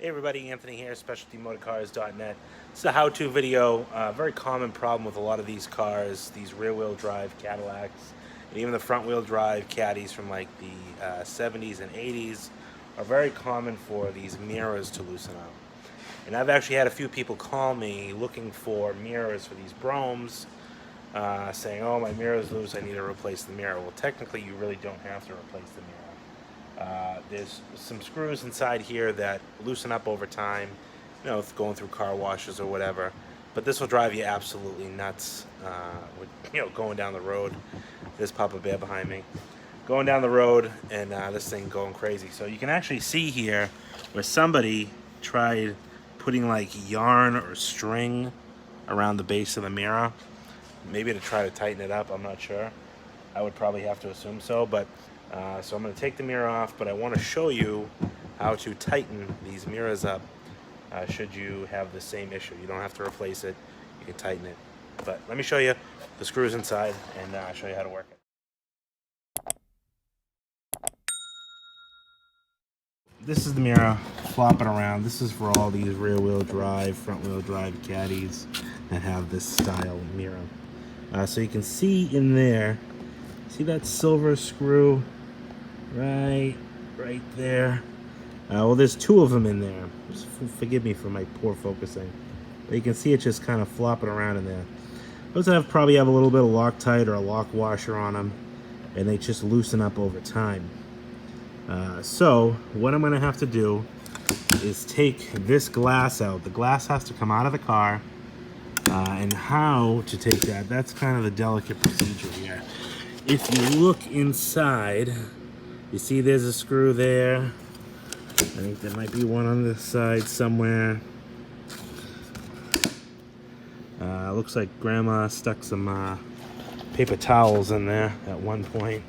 Hey everybody, Anthony here, specialtymotorcars.net. It's a how-to video. Very common problem with a lot of these cars, these rear-wheel drive Cadillacs, and even the front-wheel drive Caddies from like the 70s and 80s are very common for these mirrors to loosen up. And I've actually had a few people call me looking for mirrors for these Broughams, saying, oh, my mirror's loose, I need to replace the mirror. Well, technically you really don't have to replace the mirror. There's some screws inside here that loosen up over time, you know, going through car washes or whatever. But this will drive you absolutely nuts, with, you know, going down the road. There's Papa Bear behind me. Going down the road and this thing going crazy. So you can actually see here where somebody tried putting like yarn or string around the base of the mirror. Maybe to try to tighten it up, I'm not sure. I would probably have to assume so, but so I'm going to take the mirror off, but I want to show you how to tighten these mirrors up should you have the same issue. You don't have to replace it, you can tighten it. But let me show you the screws inside and show you how to work it. This is the mirror flopping around. This is for all these rear-wheel drive, front-wheel drive Caddies that have this style mirror. So you can see in there, see that silver screw right there? Well, there's two of them in there. Just forgive me for my poor focusing. But you can see it just kind of flopping around in there. Those probably have a little bit of Loctite or a lock washer on them, and they just loosen up over time. So what I'm going to have to do is take this glass out. The glass has to come out of the car. And how to take that, that's kind of the delicate procedure here. If you look inside, you see there's a screw there. I think there might be one on this side somewhere. Looks like Grandma stuck some paper towels in there at one point.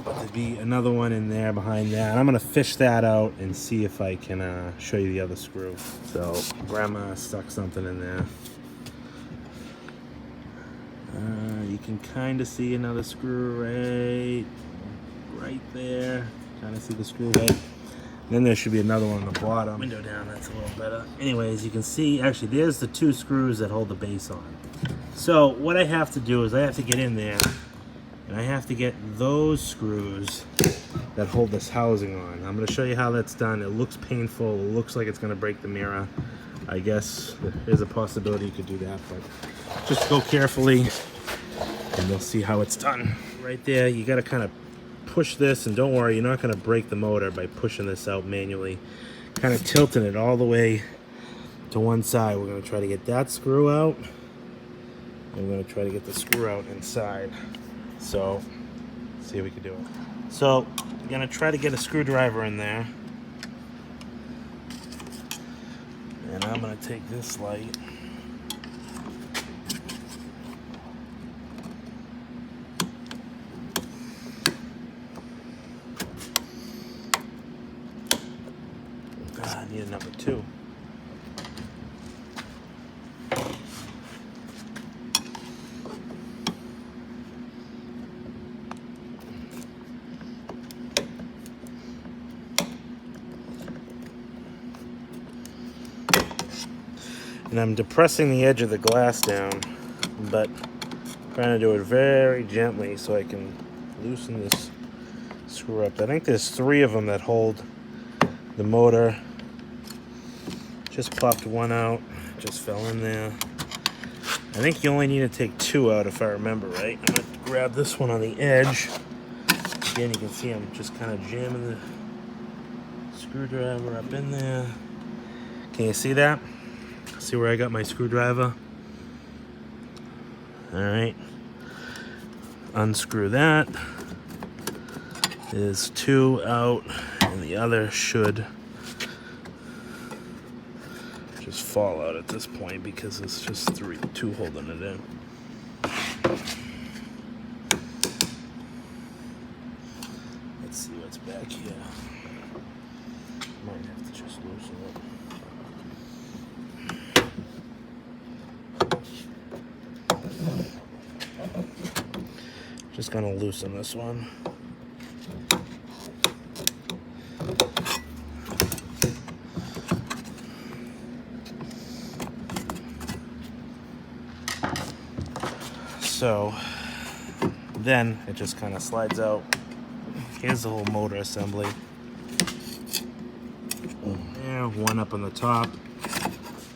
But there'd be another one in there behind that. I'm gonna fish that out and see if I can show you the other screw. So Grandma stuck something in there. You can kind of see another screw right there. Kind of see the screw head. Then there should be another one on the bottom. Window down, that's a little better. Anyways, you can see, actually, there's the two screws that hold the base on. So what I have to do is I have to get in there and I have to get those screws that hold this housing on. I'm going to show you how that's done. It looks painful. It looks like it's going to break the mirror. I guess there's a possibility you could do that, but just go carefully and you'll see how it's done. Right there, you got to kind of push this, and don't worry, you're not going to break the motor by pushing this out manually. Kind of tilting it all the way to one side. We're going to try to get that screw out, and we're going to try to get the screw out inside. So, see if we can do it. So, I'm going to try to get a screwdriver in there. And I'm going to take this light. I need a number 2. And I'm depressing the edge of the glass down, but trying to do it very gently so I can loosen this screw up. I think there's 3 of them that hold the motor. Just popped one out, just fell in there. I think you only need to take 2 out if I remember right. I'm gonna grab this one on the edge. Again, you can see I'm just kind of jamming the screwdriver up in there. Can you see that? See where I got my screwdriver? All right. Unscrew that. There's 2 out, and the other should just fall out at this point because it's just 2 holding it in. Let's see what's back here. Might have to just loosen it. Just gonna loosen this one. So then it just kind of slides out. Here's the whole motor assembly. There, one up on the top,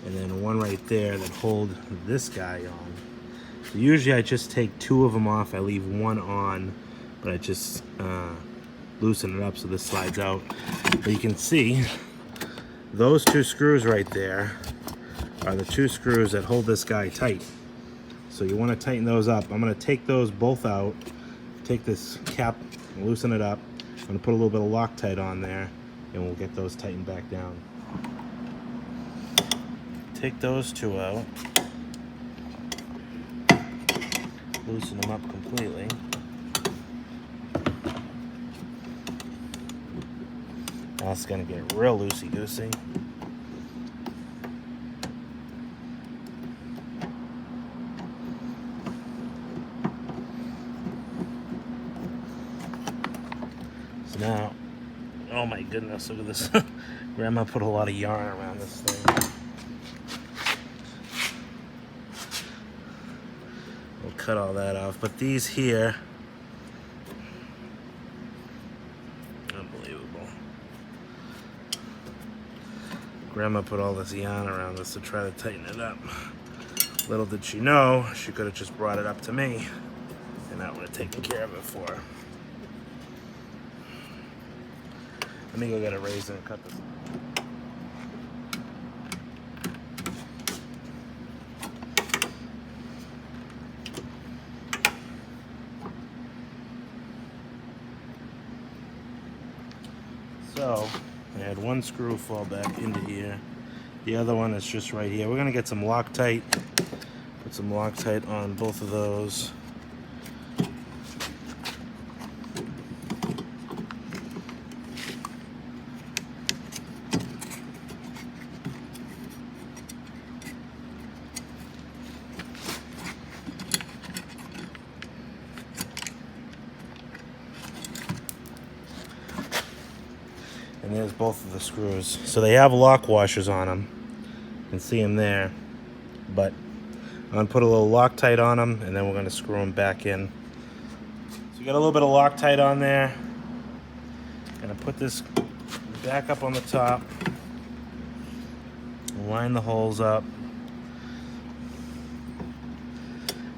and then one right there that hold this guy on. So usually I just take two of them off. I leave one on, but I just loosen it up so this slides out. But you can see those two screws right there are the two screws that hold this guy tight. So you want to tighten those up. I'm going to take those both out, take this cap and loosen it up. I'm going to put a little bit of Loctite on there, and we'll get those tightened back down. Take those two out, loosen them up completely. Now it's going to get real loosey-goosey. So now, oh my goodness, look at this. Grandma put a lot of yarn around this thing. We'll cut all that off, but these here, unbelievable. Grandma put all this yarn around this to try to tighten it up. Little did she know, she could have just brought it up to me, and I would have taken care of it for her. Let me go get a razor and cut this. So, I had one screw fall back into here. The other one is just right here. We're gonna get some Loctite. Put some Loctite on both of those. And there's both of the screws. So they have lock washers on them. You can see them there. But I'm going to put a little Loctite on them, and then we're going to screw them back in. So you got a little bit of Loctite on there. Going to put this back up on the top. Line the holes up.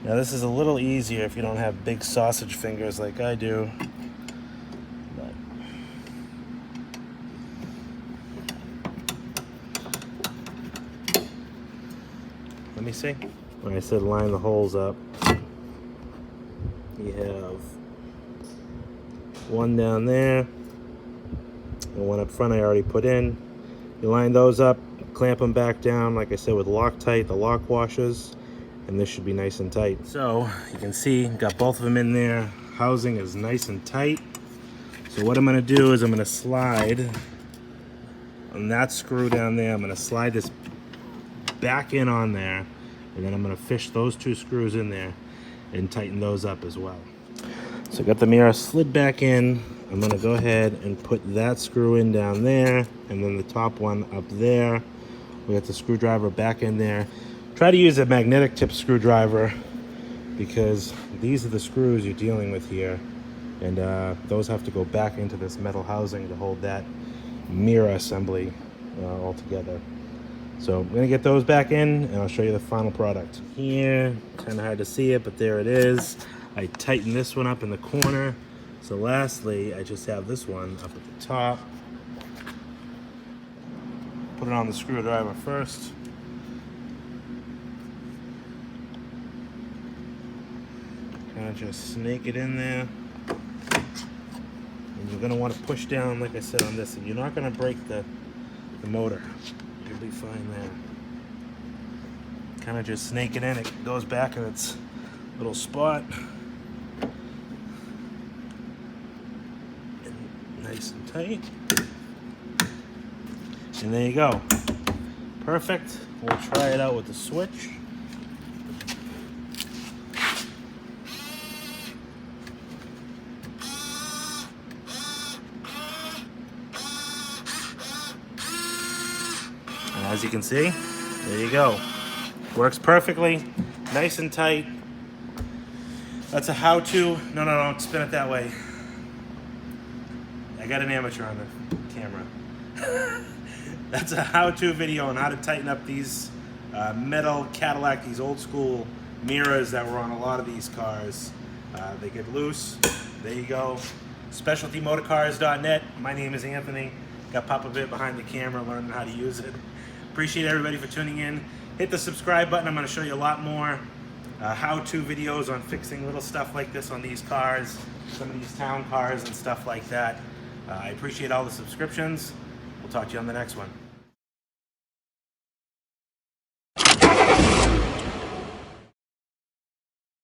Now this is a little easier if you don't have big sausage fingers like I do. Let me see. When I said line the holes up, you have one down there and one up front I already put in. You line those up, clamp them back down, like I said, with Loctite, the lock washers, and this should be nice and tight. So you can see, got both of them in there. Housing is nice and tight. So what I'm going to do is I'm going to slide on that screw down there. I'm going to slide this back in on there, and then I'm going to fish those two screws in there and tighten those up as well. So I got the mirror slid back in. I'm going to go ahead and put that screw in down there, and then the top one up there. We got the screwdriver back in there. Try to use a magnetic tip screwdriver because these are the screws you're dealing with here, and those have to go back into this metal housing to hold that mirror assembly all together. So I'm gonna get those back in, and I'll show you the final product. Here, kind of hard to see it, but there it is. I tighten this one up in the corner. So lastly, I just have this one up at the top. Put it on the screwdriver first. Kind of just snake it in there. And you're gonna want to push down, like I said, on this, and you're not gonna break the motor. You'll be fine there. Kind of just snake it in. It goes back in its little spot. And nice and tight. And there you go. Perfect. We'll try it out with the switch. And as you can see, there you go. Works perfectly, nice and tight. That's a how-to. No, don't spin it that way. I got an amateur on the camera. That's a how-to video on how to tighten up these metal Cadillac, these old school mirrors that were on a lot of these cars. They get loose. There you go. SpecialtyMotorcars.net. My name is Anthony. Got Papa Bit behind the camera learning how to use it. Appreciate everybody for tuning in. Hit the subscribe button. I'm going to show you a lot more how-to videos on fixing little stuff like this on these cars, some of these town cars and stuff like that. I appreciate all the subscriptions. We'll talk to you on the next one.